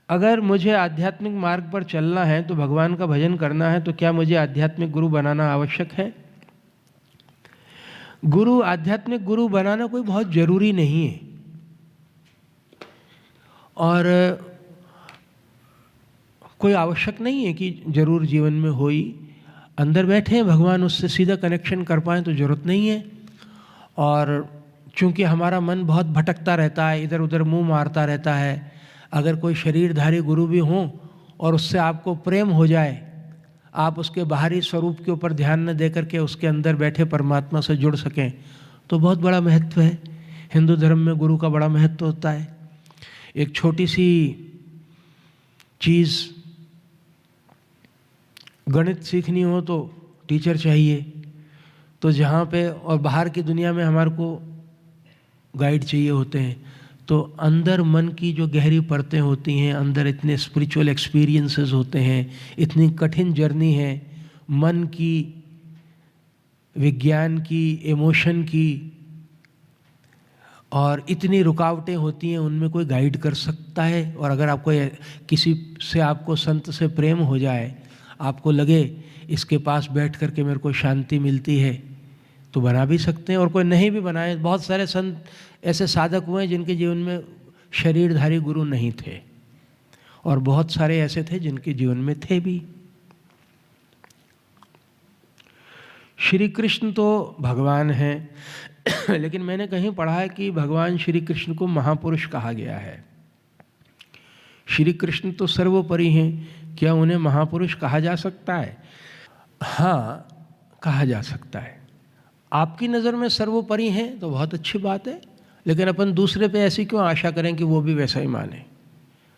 अगर मुझे आध्यात्मिक मार्ग पर चलना है तो भगवान का भजन करना है, तो क्या मुझे आध्यात्मिक गुरु बनाना आवश्यक है? गुरु, आध्यात्मिक गुरु बनाना कोई बहुत जरूरी नहीं है, और कोई आवश्यक नहीं है कि जरूर जीवन में हो ही। अंदर बैठे हैं भगवान, उससे सीधा कनेक्शन कर पाएँ तो ज़रूरत नहीं है। और चूँकि हमारा मन बहुत भटकता रहता है, इधर उधर मुंह मारता रहता है, अगर कोई शरीरधारी गुरु भी हों और उससे आपको प्रेम हो जाए, आप उसके बाहरी स्वरूप के ऊपर ध्यान न दे करके उसके अंदर बैठे परमात्मा से जुड़ सकें, तो बहुत बड़ा महत्व है। हिंदू धर्म में गुरु का बड़ा महत्व होता है। एक छोटी सी चीज़, गणित सीखनी हो तो टीचर चाहिए, तो जहाँ पे, और बाहर की दुनिया में हमारे को गाइड चाहिए होते हैं। तो अंदर मन की जो गहरी परतें होती हैं, अंदर इतने स्पिरिचुअल एक्सपीरियंसेस होते हैं, इतनी कठिन जर्नी है मन की, विज्ञान की, इमोशन की, और इतनी रुकावटें होती हैं, उनमें कोई गाइड कर सकता है। और अगर आपको किसी से, आपको संत से प्रेम हो जाए, आपको लगे इसके पास बैठ कर के मेरे को शांति मिलती है, तो बना भी सकते हैं। और कोई नहीं भी बनाए, बहुत सारे संत ऐसे साधक हुए जिनके जीवन में शरीरधारी गुरु नहीं थे, और बहुत सारे ऐसे थे जिनके जीवन में थे भी। श्री कृष्ण तो भगवान हैं लेकिन मैंने कहीं पढ़ा है कि भगवान श्री कृष्ण को महापुरुष कहा गया है। श्री कृष्ण तो सर्वोपरि हैं, क्या उन्हें महापुरुष कहा जा सकता है? हाँ, कहा जा सकता है। आपकी नज़र में सर्वोपरि हैं तो बहुत अच्छी बात है, लेकिन अपन दूसरे पे ऐसी क्यों आशा करें कि वो भी वैसा ही माने?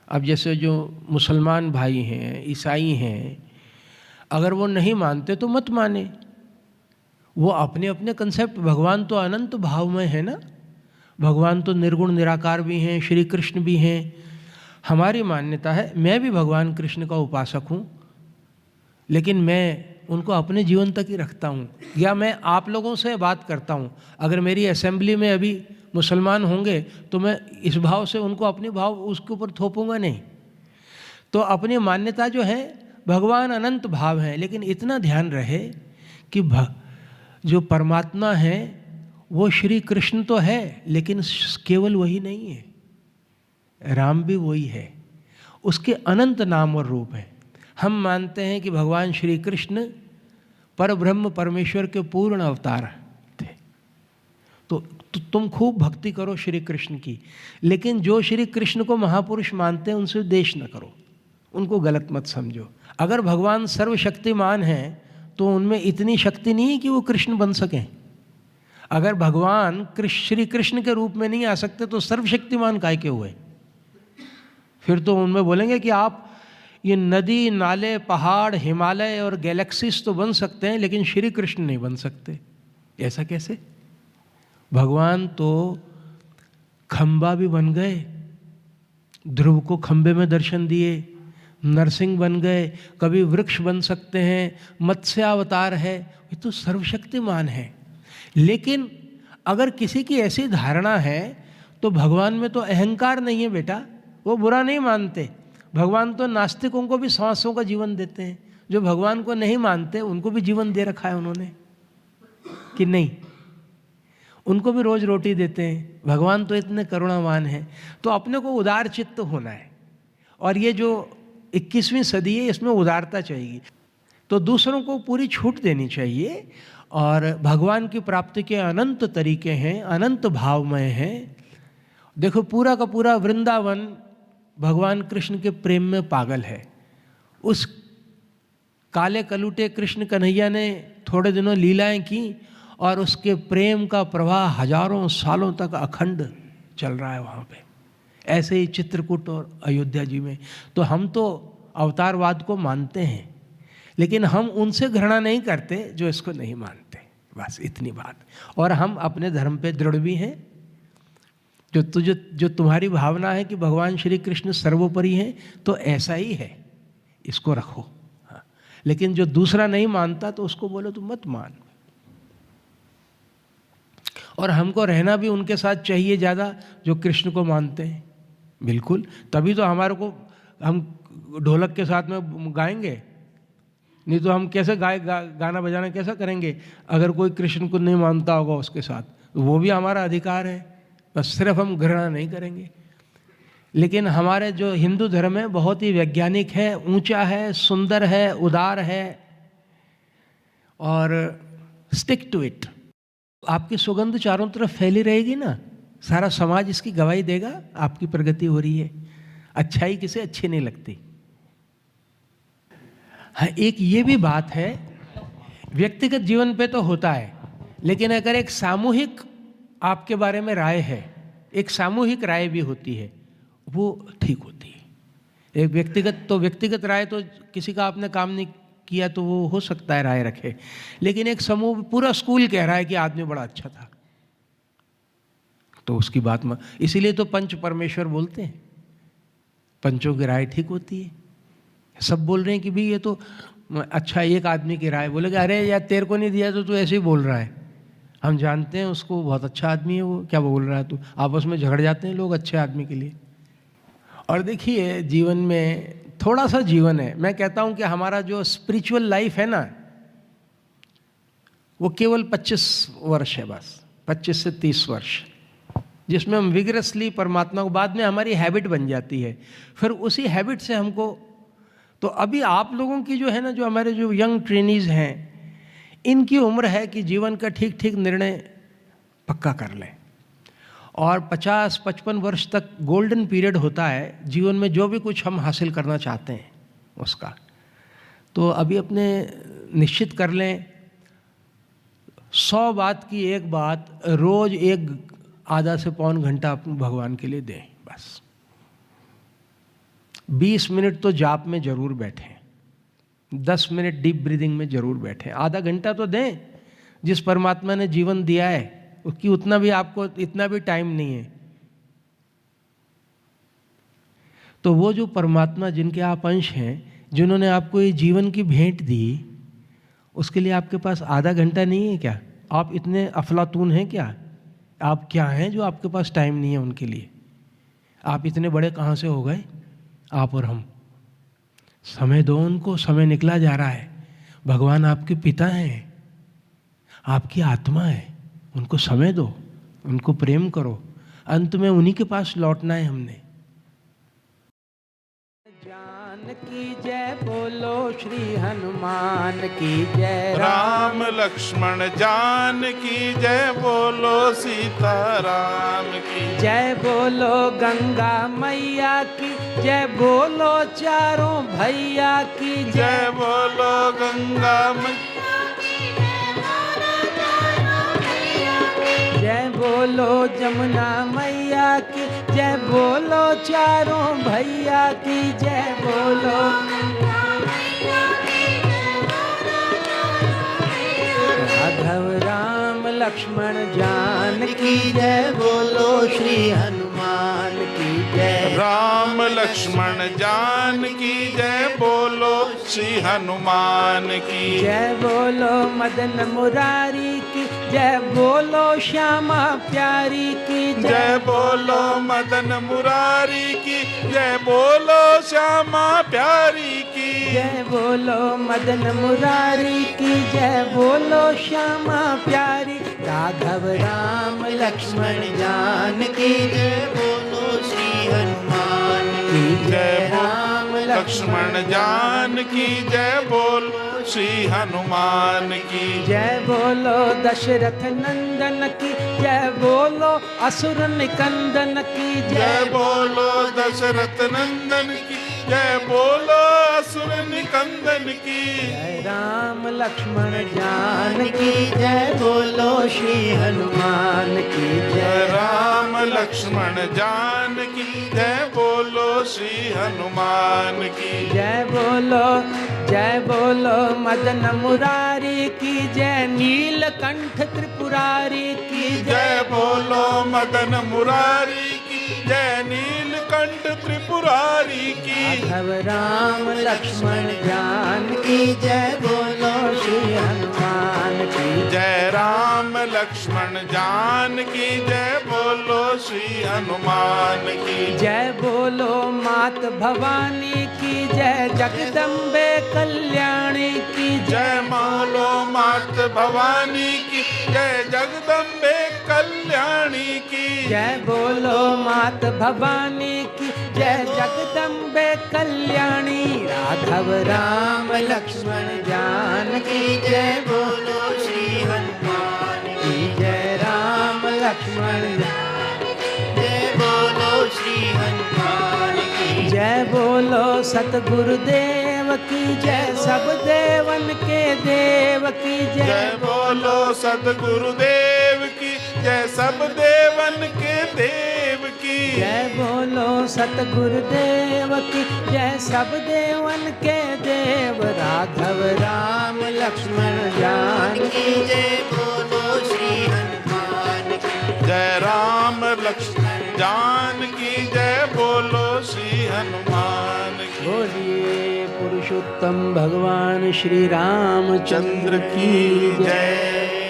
अब जैसे जो मुसलमान भाई हैं, ईसाई हैं, अगर वो नहीं मानते तो मत माने, वो अपने अपने कंसेप्ट। भगवान तो अनंत भाव में है ना, भगवान तो निर्गुण निराकार भी हैं, श्री कृष्ण भी हैं। हमारी मान्यता है, मैं भी भगवान कृष्ण का उपासक हूँ, लेकिन मैं उनको अपने जीवन तक ही रखता हूँ, या मैं आप लोगों से बात करता हूँ। अगर मेरी असेंबली में अभी मुसलमान होंगे तो मैं इस भाव से उनको अपने भाव उसके ऊपर थोपूंगा नहीं। तो अपनी मान्यता जो है, भगवान अनंत भाव हैं, लेकिन इतना ध्यान रहे कि जो परमात्मा है वो श्री कृष्ण तो है, लेकिन केवल वही नहीं है, राम भी वही है, उसके अनंत नाम और रूप हैं। हम मानते हैं कि भगवान श्री कृष्ण परब्रह्म परमेश्वर के पूर्ण अवतार थे। तो तुम खूब भक्ति करो श्री कृष्ण की, लेकिन जो श्री कृष्ण को महापुरुष मानते हैं उनसे द्वेष न करो, उनको गलत मत समझो। अगर भगवान सर्वशक्तिमान हैं तो उनमें इतनी शक्ति नहीं है कि वो कृष्ण बन सकें। अगर भगवान श्री कृष्ण के रूप में नहीं आ सकते तो सर्वशक्तिमान काय के हुए? फिर तो उनमें बोलेंगे कि आप ये नदी, नाले, पहाड़, हिमालय और गैलेक्सीज तो बन सकते हैं, लेकिन श्री कृष्ण नहीं बन सकते। ऐसा कैसे? भगवान तो खंबा भी बन गए, ध्रुव को खंबे में दर्शन दिए, नरसिंह बन गए, कभी वृक्ष बन सकते हैं, मत्स्यावतार है, ये तो सर्वशक्तिमान है। लेकिन अगर किसी की ऐसी धारणा है तो भगवान में तो अहंकार नहीं है बेटा, वो बुरा नहीं मानते। भगवान तो नास्तिकों को भी सांसों का जीवन देते हैं, जो भगवान को नहीं मानते उनको भी जीवन दे रखा है उन्होंने, कि नहीं? उनको भी रोज रोटी देते हैं। भगवान तो इतने करुणावान हैं। तो अपने को उदार चित्त होना है, और ये जो 21वीं सदी है इसमें उदारता चाहिए। तो दूसरों को पूरी छूट देनी चाहिए, और भगवान की प्राप्ति के अनंत तरीके हैं, अनंत भावमय हैं। देखो पूरा का पूरा वृंदावन भगवान कृष्ण के प्रेम में पागल है। उस काले कलूटे कृष्ण कन्हैया ने थोड़े दिनों लीलाएं की, और उसके प्रेम का प्रवाह हजारों सालों तक अखंड चल रहा है वहाँ पे। ऐसे ही चित्रकूट और अयोध्या जी में। तो हम तो अवतारवाद को मानते हैं, लेकिन हम उनसे घृणा नहीं करते जो इसको नहीं मानते, बस इतनी बात। और हम अपने धर्म पे दृढ़ भी हैं। जो तुम्हारी भावना है कि भगवान श्री कृष्ण सर्वोपरि हैं, तो ऐसा ही है, इसको रखो। हाँ, लेकिन जो दूसरा नहीं मानता तो उसको बोलो तुम मत मान। और हमको रहना भी उनके साथ चाहिए ज़्यादा जो कृष्ण को मानते हैं, बिल्कुल। तभी तो हमारे को, हम ढोलक के साथ में गाएंगे, नहीं तो हम कैसे गाना बजाना कैसा करेंगे अगर कोई कृष्ण को नहीं मानता होगा उसके साथ? तो वो भी हमारा अधिकार है, बस सिर्फ हम घृणा नहीं करेंगे। लेकिन हमारे जो हिंदू धर्म है बहुत ही वैज्ञानिक है, ऊंचा है, सुंदर है, उदार है, और स्टिक टू इट। आपकी सुगंध चारों तरफ फैली रहेगी ना, सारा समाज इसकी गवाही देगा आपकी प्रगति हो रही है। अच्छाई किसे अच्छी नहीं लगती। हाँ, एक ये भी बात है, व्यक्तिगत जीवन पे तो होता है, लेकिन अगर एक सामूहिक आपके बारे में राय है, एक सामूहिक राय भी होती है, वो ठीक होती है। एक व्यक्तिगत राय तो किसी का आपने काम नहीं किया तो वो हो सकता है राय रखे, लेकिन एक समूह, पूरा स्कूल कह रहा है कि आदमी बड़ा अच्छा था, तो उसकी बात में, इसीलिए तो पंच परमेश्वर बोलते हैं, पंचों की राय ठीक होती है। सब बोल रहे हैं कि भाई ये तो अच्छा, एक आदमी की राय बोलेगा अरे यार तेरे को नहीं दिया तो तू ऐसे ही बोल रहा है, हम जानते हैं उसको बहुत अच्छा आदमी है, वो क्या बोल रहा है तू। आपस में झगड़ जाते हैं लोग अच्छे आदमी के लिए। और देखिए जीवन में थोड़ा सा जीवन है, मैं कहता हूं कि हमारा जो स्पिरिचुअल लाइफ है ना, वो केवल 25 वर्ष है, बस 25 से 30 वर्ष, जिसमें हम विगरसली परमात्मा को, बाद में हमारी हैबिट बन जाती है, फिर उसी हैबिट से हमको। तो अभी आप लोगों की जो है ना, जो हमारे जो यंग ट्रेनीज हैं, इनकी उम्र है कि जीवन का ठीक ठीक निर्णय पक्का कर लें, और 50-55 वर्ष तक गोल्डन पीरियड होता है जीवन में, जो भी कुछ हम हासिल करना चाहते हैं उसका। तो अभी अपने निश्चित कर लें, 100 बात की एक बात, रोज एक आधा से पौन घंटा अपने भगवान के लिए दें, बस 20 मिनट तो जाप में जरूर बैठें, 10 मिनट डीप ब्रीदिंग में जरूर बैठें, आधा घंटा तो दें। जिस परमात्मा ने जीवन दिया है उसकी उतना भी, आपको इतना भी टाइम नहीं है। तो वो जो परमात्मा जिनके आप अंश हैं, जिन्होंने आपको ये जीवन की भेंट दी, उसके लिए आपके पास आधा घंटा नहीं है क्या? आप इतने अफलातून हैं क्या? आप क्या हैं जो आपके पास टाइम नहीं है उनके लिए? आप इतने बड़े कहाँ से हो गए, आप और हम? समय दो उनको, समय निकला जा रहा है। भगवान आपके पिता हैं, आपकी आत्मा है, उनको समय दो, उनको प्रेम करो। अंत में उन्हीं के पास लौटना है हमने। जान की जय, बोलो श्री हनुमान की जय। राम लक्ष्मण जान की जय, बोलो सीता राम की जय, बोलो गंगा मैया की जय, बोलो चारों भैया की जय, जय। बोलो गंगा जय, बोलो जमुना मैया की जय, बोलो चारों भैया की जय। बोलो राघव राम लक्ष्मण जान की जय, बोलो श्री हनुमान की जय। राम लक्ष्मण जान की जय, बोलो श्री हनुमान की जय, बोलो मदन मुरारी की जय, बोलो श्यामा प्यारी की जय, जय। बोलो मदन मुरारी की जय, बोलो श्यामा प्यारी की जय, बोलो मदन मुरारी की जय, बोलो श्यामा प्यारी। राघव राम लक्ष्मण जान की जय, बोलो श्री हनुमान की जय। राम लक्ष्मण जान की जय, बोलो श्री हनुमान की जय, बोलो दशरथ नंदन की जय, बोलो असुर निकंदन की जय, जय। बोलो दशरथ नंदन की जय, बोलो असुर निकंदन की जय, राम लक्ष्मण जान की जय, बोलो श्री हनुमान की जय, जय। राम लक्ष्मण जान की जय, बोलो श्री हनुमान की जय, बोलो मदन मुरारी की जय, नीलकंठ त्रिपुरारी की जय, जय। बोलो मदन मुरारी की जय, नीलकंठ त्रिपुरारी की राघव राम लक्ष्मण जान की जय, बोलो श्री हनुमान की जय। जय, राम लक्ष्मण जान की जय, बोलो श्री हनुमान की जय, बोलो मात भवानी की जय, जगदम्बे कल्याणी की जय। जय, बोलो मात भवानी की जय, जगदम्बे कल्याणी की जय, बोलो मात भवानी की जय, जगदम्बे कल्याणी। राघव राम लक्ष्मण जान की जय, बोलो श्री हनुमान की जय। राम लक्ष्मण जय, बोलो श्री हनुमान की जय। बोलो सतगुरुदेव की जय, सब देवन के देव की जय, जय। बोलो सतगुरुदेव की जय, सब देवन के देव की जय, बोलो सतगुरुदेव की जय, सब देवन के देव। राघव राम लक्ष्मण जान की जय, बोलो श्री हनुमान की जय, राम लक्ष्मण जान की जय, बोलो श्री हनुमान की बोलिए पुरुषोत्तम भगवान श्री रामचंद्र चंद्र की जय।